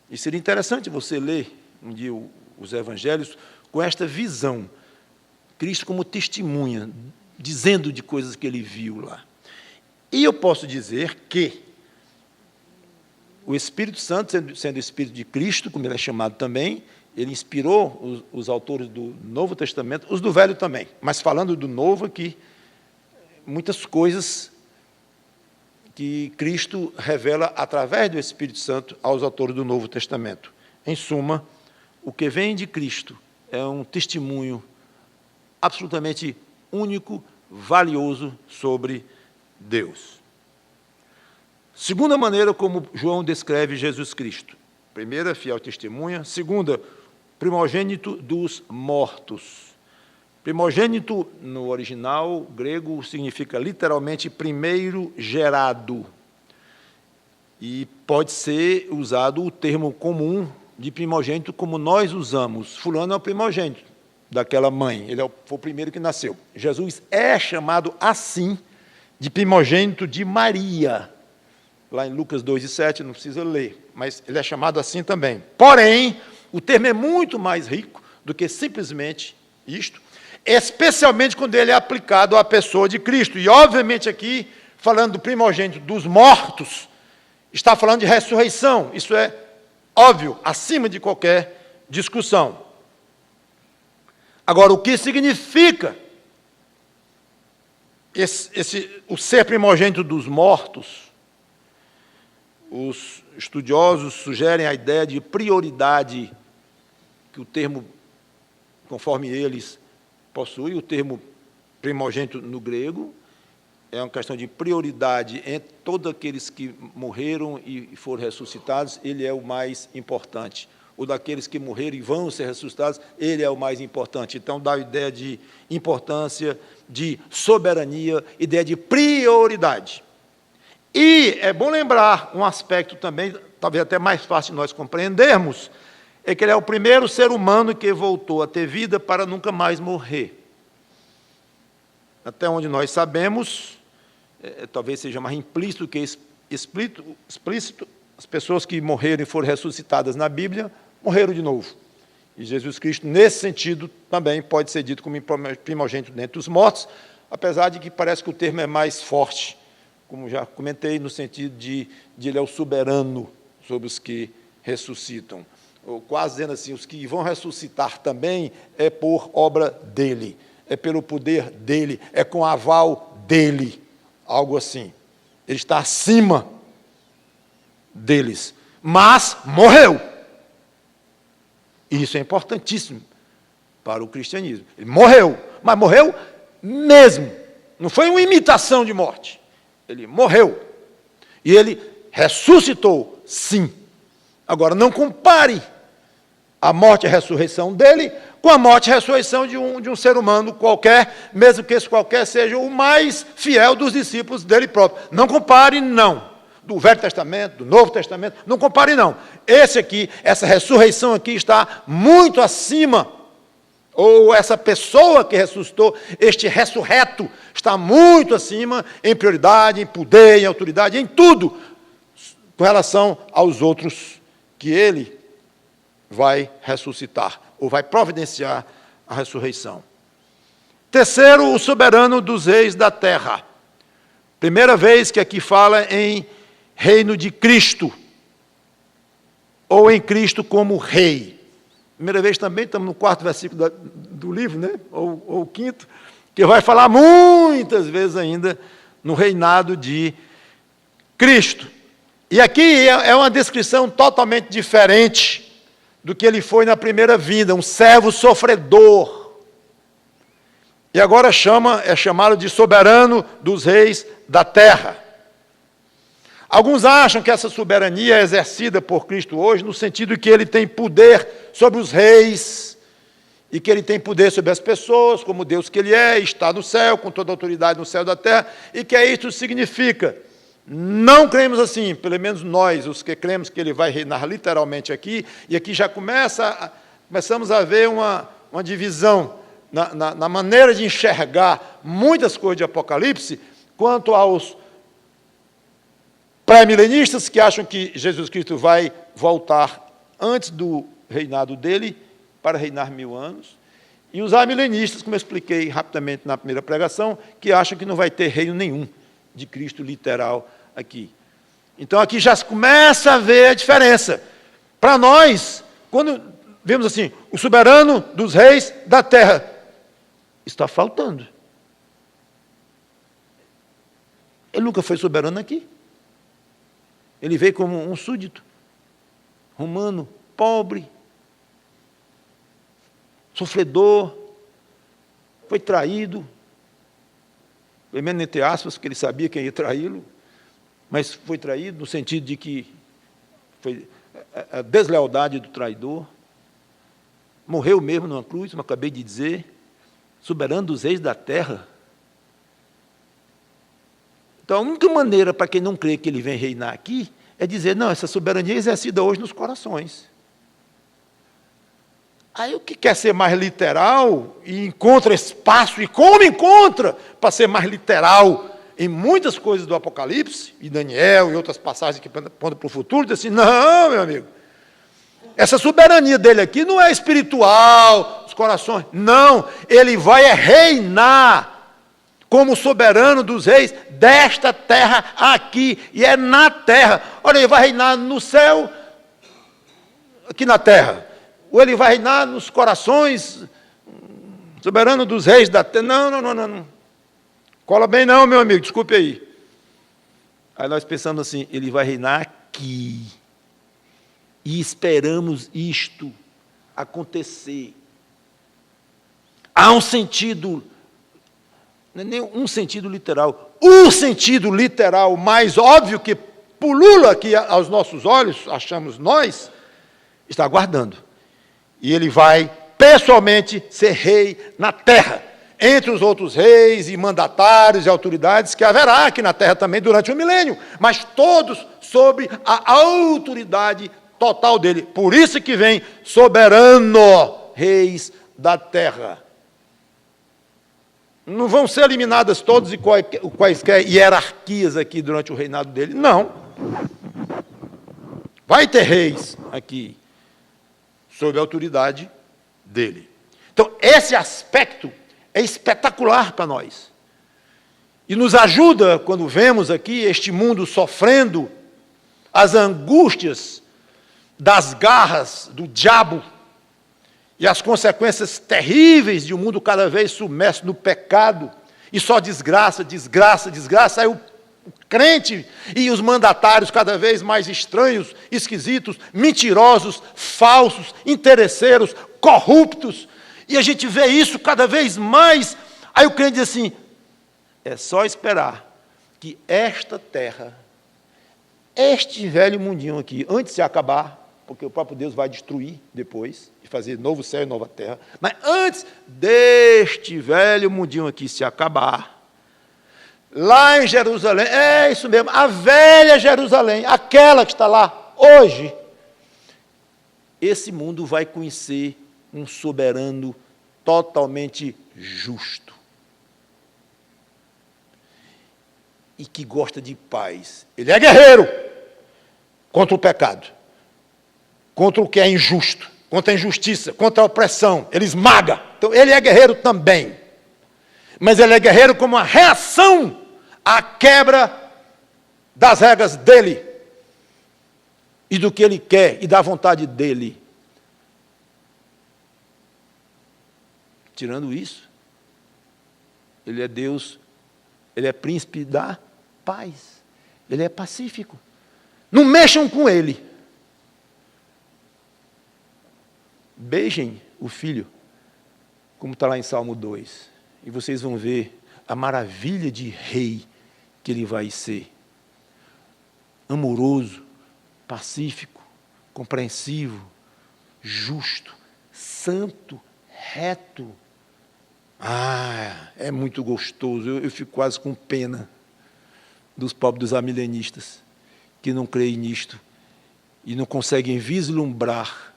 E seria interessante você ler um dia os evangelhos com esta visão. Cristo como testemunha, dizendo de coisas que ele viu lá. E eu posso dizer que o Espírito Santo, sendo o Espírito de Cristo, como ele é chamado também, ele inspirou os autores do Novo Testamento, os do Velho também, mas falando do Novo aqui, muitas coisas que Cristo revela através do Espírito Santo aos autores do Novo Testamento. Em suma, o que vem de Cristo é um testemunho absolutamente único, valioso sobre Deus. Segunda maneira como João descreve Jesus Cristo. Primeira, fiel testemunha. Segunda, primogênito dos mortos. Primogênito, no original grego, significa literalmente primeiro gerado. E pode ser usado o termo comum de primogênito como nós usamos. Fulano é o primogênito daquela mãe, ele foi o primeiro que nasceu. Jesus é chamado assim de primogênito de Maria. Lá em Lucas 2:7, não precisa ler, mas ele é chamado assim também. Porém, o termo é muito mais rico do que simplesmente isto, especialmente quando ele é aplicado à pessoa de Cristo. E, obviamente, aqui, falando do primogênito dos mortos, está falando de ressurreição. Isso é óbvio, acima de qualquer discussão. Agora, o que significa o ser primogênito dos mortos? Os estudiosos sugerem a ideia de prioridade, que o termo, conforme eles, possui, o termo primogênito no grego, é uma questão de prioridade entre todos aqueles que morreram e foram ressuscitados, ele é o mais importante. O daqueles que morreram e vão ser ressuscitados, ele é o mais importante. Então, dá a ideia de importância, de soberania, ideia de prioridade. E é bom lembrar um aspecto também, talvez até mais fácil de nós compreendermos, é que ele é o primeiro ser humano que voltou a ter vida para nunca mais morrer. Até onde nós sabemos, talvez seja mais implícito que explícito, as pessoas que morreram e foram ressuscitadas na Bíblia, morreram de novo. E Jesus Cristo, nesse sentido, também pode ser dito como primogênito dentre os mortos, apesar de que parece que o termo é mais forte, como já comentei, no sentido de ele é o soberano sobre os que ressuscitam. Ou quase dizendo assim, os que vão ressuscitar também é por obra dele, é pelo poder dele, é com aval dele, algo assim. Ele está acima deles, mas morreu. E isso é importantíssimo para o cristianismo. Ele morreu, mas morreu mesmo. Não foi uma imitação de morte. Ele morreu. E ele ressuscitou, sim. Agora, não compare a morte e a ressurreição dele com a morte e a ressurreição de um ser humano qualquer, mesmo que esse qualquer seja o mais fiel dos discípulos dele próprio. Não compare, não. Do Velho Testamento, do Novo Testamento, não compare, não. Esse aqui, essa ressurreição aqui está muito acima, ou essa pessoa que ressuscitou, este ressurreto, está muito acima em prioridade, em poder, em autoridade, em tudo, com relação aos outros que ele vai ressuscitar, ou vai providenciar a ressurreição. Terceiro, o soberano dos reis da terra. Primeira vez que aqui fala em reino de Cristo, ou em Cristo como rei. Primeira vez também, estamos no 4º versículo do livro, né? ou o 5º, que vai falar muitas vezes ainda no reinado de Cristo. E aqui é uma descrição totalmente diferente do que ele foi na primeira vinda, um servo sofredor. E agora é chamado de soberano dos reis da terra. Alguns acham que essa soberania é exercida por Cristo hoje, no sentido que ele tem poder sobre os reis, e que ele tem poder sobre as pessoas, como Deus que ele é, está no céu, com toda a autoridade no céu e da terra, e que isso significa. Não cremos assim, pelo menos nós, os que cremos que ele vai reinar literalmente aqui, e aqui já começamos a ver uma divisão na maneira de enxergar muitas coisas de Apocalipse, quanto aos pré-milenistas que acham que Jesus Cristo vai voltar antes do reinado dele para reinar 1000 anos, e os amilenistas, como eu expliquei rapidamente na primeira pregação, que acham que não vai ter reino nenhum de Cristo literal aqui. Então aqui já se começa a ver a diferença. Para nós, quando vemos assim, o soberano dos reis da terra, está faltando. Ele nunca foi soberano aqui. Ele veio como um súdito, romano, pobre, sofredor, foi traído, pelo menos entre aspas, porque ele sabia quem ia traí-lo, mas foi traído no sentido de que foi a deslealdade do traidor. Morreu mesmo numa cruz, como acabei de dizer, soberano dos reis da terra. Então, a única maneira para quem não crê que ele vem reinar aqui é dizer, não, essa soberania é exercida hoje nos corações. Aí o que quer ser mais literal e encontra espaço, e como encontra para ser mais literal em muitas coisas do Apocalipse, e Daniel e outras passagens que apontam para o futuro, diz assim, não, meu amigo, essa soberania dele aqui não é espiritual, os corações, não, ele vai reinar como soberano dos reis desta terra aqui, e é na terra. Olha, ele vai reinar no céu, aqui na terra, ou ele vai reinar nos corações, soberano dos reis da terra. Não. Cola bem não, meu amigo, desculpe aí. Aí nós pensamos assim, ele vai reinar aqui. E esperamos isto acontecer. Há um sentido, não é nem um sentido literal, o sentido literal mais óbvio que pulula aqui aos nossos olhos, achamos nós, está aguardando. E ele vai pessoalmente ser rei na terra, entre os outros reis e mandatários e autoridades que haverá aqui na terra também durante o milênio, mas todos sob a autoridade total dele. Por isso que vem soberano, reis da terra. Não vão ser eliminadas todas e quaisquer hierarquias aqui durante o reinado dele, não. Vai ter reis aqui, sob a autoridade dele. Então, esse aspecto é espetacular para nós. E nos ajuda, quando vemos aqui este mundo sofrendo as angústias das garras do diabo e as consequências terríveis de um mundo cada vez submerso no pecado, e só desgraça. Aí o crente e os mandatários cada vez mais estranhos, esquisitos, mentirosos, falsos, interesseiros, corruptos, e a gente vê isso cada vez mais. Aí o crente diz assim, é só esperar que esta terra, este velho mundinho aqui, antes de acabar, porque o próprio Deus vai destruir depois, e fazer novo céu e nova terra, mas antes deste velho mundinho aqui se acabar, lá em Jerusalém, é isso mesmo, a velha Jerusalém, aquela que está lá hoje, esse mundo vai conhecer um soberano totalmente justo e que gosta de paz. Ele é guerreiro contra o pecado, contra o que é injusto, contra a injustiça, contra a opressão. Ele esmaga. Então, ele é guerreiro também. Mas ele é guerreiro como uma reação à quebra das regras dele e do que ele quer e da vontade dele. Tirando isso, ele é Deus, ele é príncipe da paz, ele é pacífico. Não mexam com ele. Beijem o filho, como está lá em Salmo 2, e vocês vão ver a maravilha de rei que ele vai ser. Amoroso, pacífico, compreensivo, justo, santo, reto. É muito gostoso. Eu fico quase com pena dos pobres dos amilenistas, que não creem nisto e não conseguem vislumbrar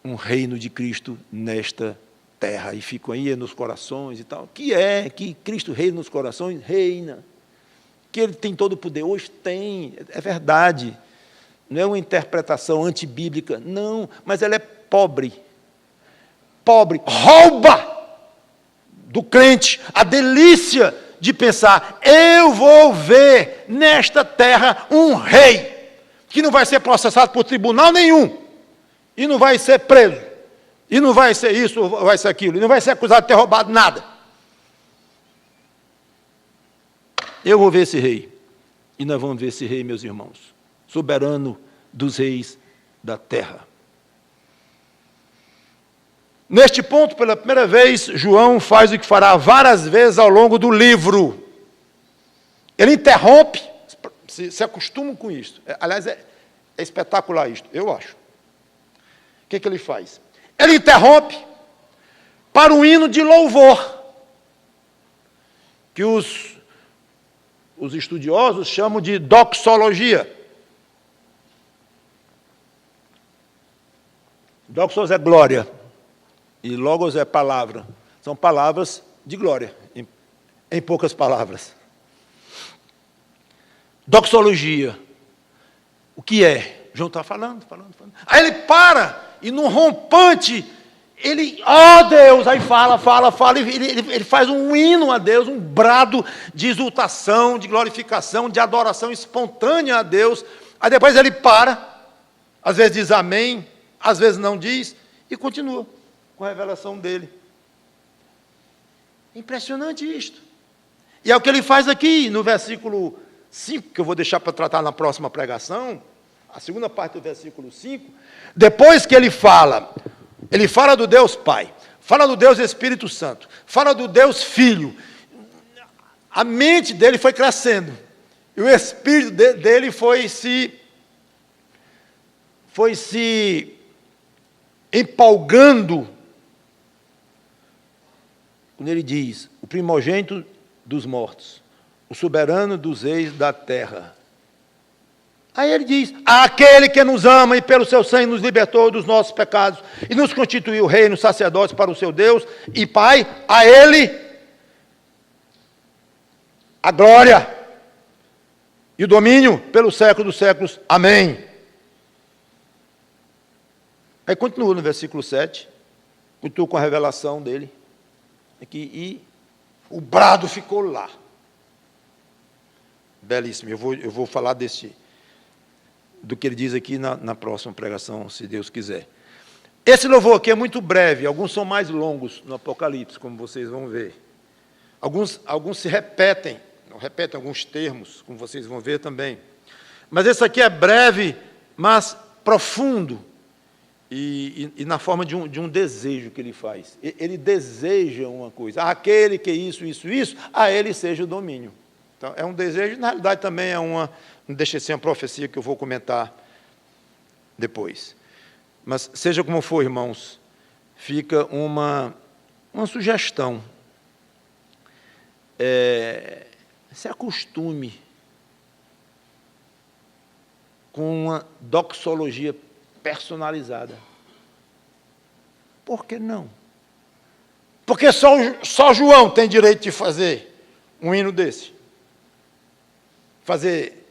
um reino de Cristo nesta terra, e ficam aí nos corações e tal. Que Cristo reina nos corações? Reina. Que Ele tem todo o poder? Hoje tem, é verdade. Não é uma interpretação antibíblica, não, mas ela é pobre. Pobre, rouba do crente a delícia de pensar, eu vou ver nesta terra um rei, que não vai ser processado por tribunal nenhum, e não vai ser preso, e não vai ser isso, vai ser aquilo, e não vai ser acusado de ter roubado nada. Eu vou ver esse rei, e nós vamos ver esse rei, meus irmãos, soberano dos reis da terra. Neste ponto, pela primeira vez, João faz o que fará várias vezes ao longo do livro. Ele interrompe, se acostumam com isso. Aliás, é espetacular isto, eu acho. O que ele faz? Ele interrompe para um hino de louvor, que os estudiosos chamam de doxologia. Doxos é glória, e logos é palavra. São palavras de glória, em poucas palavras. Doxologia. O que é? João está falando. Aí ele para, e num rompante, ele, Deus, aí fala, ele faz um hino a Deus, um brado de exultação, de glorificação, de adoração espontânea a Deus. Aí depois ele para, às vezes diz amém, às vezes não diz, e continua com a revelação dele. Impressionante isto. E é o que ele faz aqui, no versículo 5, que eu vou deixar para tratar na próxima pregação, a segunda parte do versículo 5, depois que ele fala do Deus Pai, fala do Deus Espírito Santo, fala do Deus Filho, a mente dele foi crescendo, e o espírito dele foi se empolgando, quando ele diz, o primogênito dos mortos, o soberano dos reis da terra. Aí ele diz, aquele que nos ama e pelo seu sangue nos libertou dos nossos pecados e nos constituiu reino, sacerdotes para o seu Deus e Pai, a ele a glória e o domínio pelos séculos dos séculos. Amém. Aí continua no versículo 7, continua com a revelação dele, aqui, e o brado ficou lá. Belíssimo, eu vou falar do que ele diz aqui na próxima pregação, se Deus quiser. Esse louvor aqui é muito breve, alguns são mais longos no Apocalipse, como vocês vão ver. Alguns se repetem alguns termos, como vocês vão ver também. Mas esse aqui é breve, mas profundo, e na forma de um desejo que ele faz. Ele deseja uma coisa, aquele que isso, a ele seja o domínio. Então, é um desejo, na realidade também não deixa de ser uma profecia que eu vou comentar depois. Mas, seja como for, irmãos, fica uma sugestão. Se acostume com uma doxologia personalizada. Por que não? Porque só João tem direito de fazer um hino desse. Fazer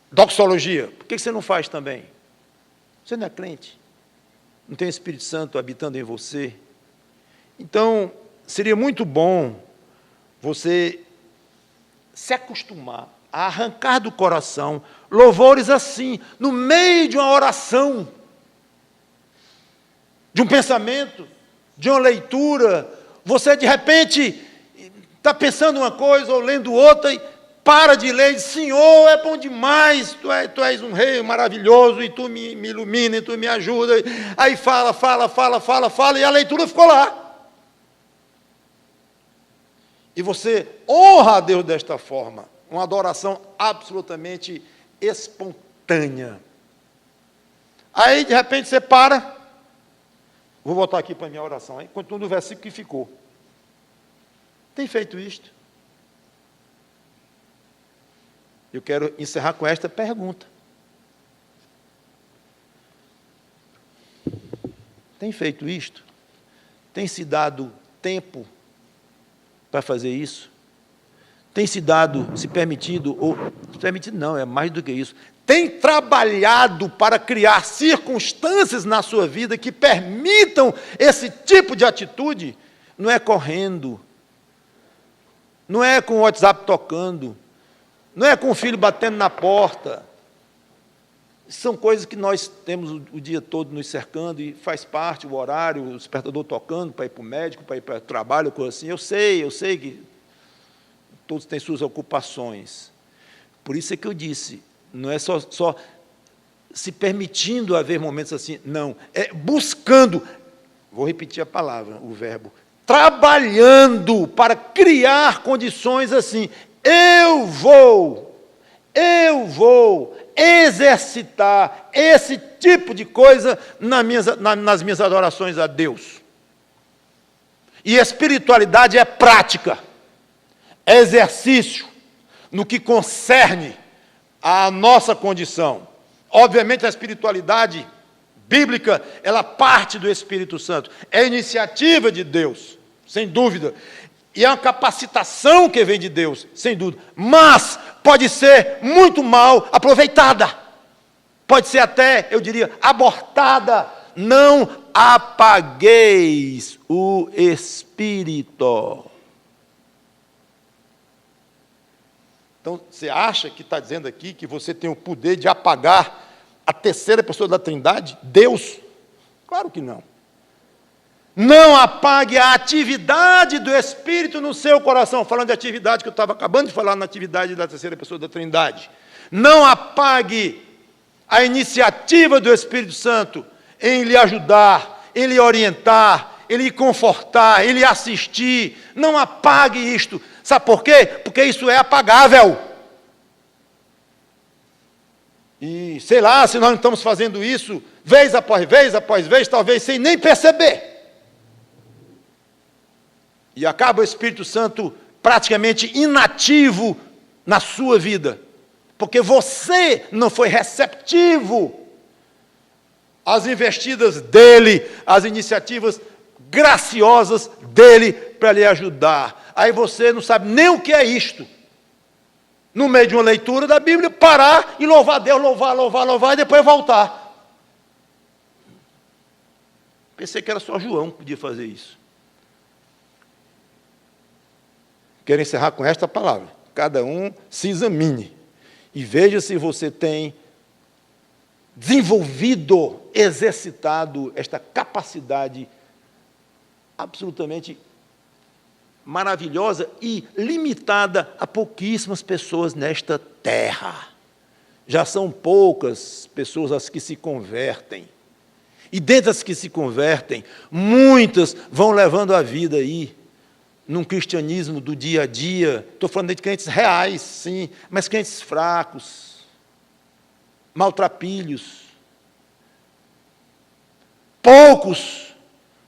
doxologia. Por que você não faz também? Você não é crente? Não tem o Espírito Santo habitando em você? Então, seria muito bom você se acostumar a arrancar do coração louvores assim, no meio de uma oração, de um pensamento, de uma leitura. Você, de repente, está pensando uma coisa ou lendo outra e para de ler e diz, Senhor, é bom demais, tu és um rei maravilhoso, e tu me ilumina, e tu me ajuda. Aí fala, e a leitura ficou lá. E você honra a Deus desta forma, uma adoração absolutamente espontânea. Aí, de repente, você para, vou voltar aqui para a minha oração, aí, continua no versículo que ficou. Tem feito isto? Eu quero encerrar com esta pergunta. Tem feito isto? Tem se dado tempo para fazer isso? Tem se permitido, não, é mais do que isso. Tem trabalhado para criar circunstâncias na sua vida que permitam esse tipo de atitude? Não é correndo, não é com o WhatsApp tocando, não é com o filho batendo na porta. São coisas que nós temos o dia todo nos cercando e faz parte, o horário, o despertador tocando para ir para o médico, para ir para o trabalho, coisa assim. Eu sei que todos têm suas ocupações. Por isso é que eu disse, não é só se permitindo haver momentos assim, não. É buscando vou repetir a palavra, o verbo, trabalhando para criar condições assim. Eu vou exercitar esse tipo de coisa nas minhas adorações a Deus. E espiritualidade é prática, é exercício no que concerne à nossa condição. Obviamente, a espiritualidade bíblica, ela parte do Espírito Santo. É iniciativa de Deus, sem dúvida. E é uma capacitação que vem de Deus, sem dúvida. Mas pode ser muito mal aproveitada. Pode ser até, eu diria, abortada. Não apagueis o Espírito. Então, você acha que está dizendo aqui que você tem o poder de apagar a terceira pessoa da Trindade? Deus? Claro que não. Não apague a atividade do Espírito no seu coração. Falando de atividade, que eu estava acabando de falar na atividade da terceira pessoa da Trindade. Não apague a iniciativa do Espírito Santo em lhe ajudar, em lhe orientar, em lhe confortar, em lhe assistir. Não apague isto. Sabe por quê? Porque isso é apagável. E, sei lá, se nós não estamos fazendo isso, vez após vez, talvez sem nem perceber. E acaba o Espírito Santo praticamente inativo na sua vida. Porque você não foi receptivo às investidas dele, às iniciativas graciosas dele para lhe ajudar. Aí você não sabe nem o que é isto. No meio de uma leitura da Bíblia, parar e louvar Deus, louvar, e depois voltar. Pensei que era só João que podia fazer isso. Quero encerrar com esta palavra. Cada um se examine e veja se você tem desenvolvido, exercitado esta capacidade absolutamente maravilhosa e limitada a pouquíssimas pessoas nesta terra. Já são poucas pessoas as que se convertem. E dentre as que se convertem, muitas vão levando a vida aí, num cristianismo do dia a dia. Estou falando de crentes reais, sim, mas crentes fracos, maltrapilhos. Poucos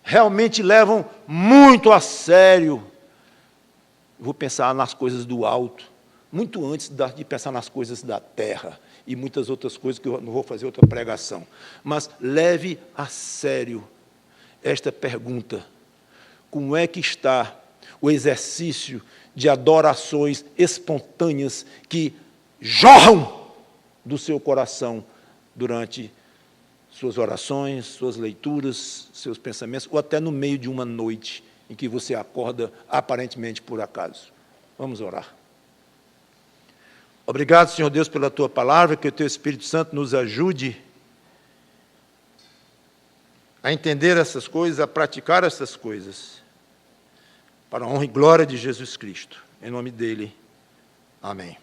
realmente levam muito a sério. Vou pensar nas coisas do alto, muito antes de pensar nas coisas da terra e muitas outras coisas que eu não vou fazer outra pregação. Mas leve a sério esta pergunta: como é que está o exercício de adorações espontâneas que jorram do seu coração durante suas orações, suas leituras, seus pensamentos, ou até no meio de uma noite em que você acorda aparentemente por acaso? Vamos orar. Obrigado, Senhor Deus, pela Tua palavra, que o Teu Espírito Santo nos ajude a entender essas coisas, a praticar essas coisas, para a honra e glória de Jesus Cristo. Em nome dele, amém.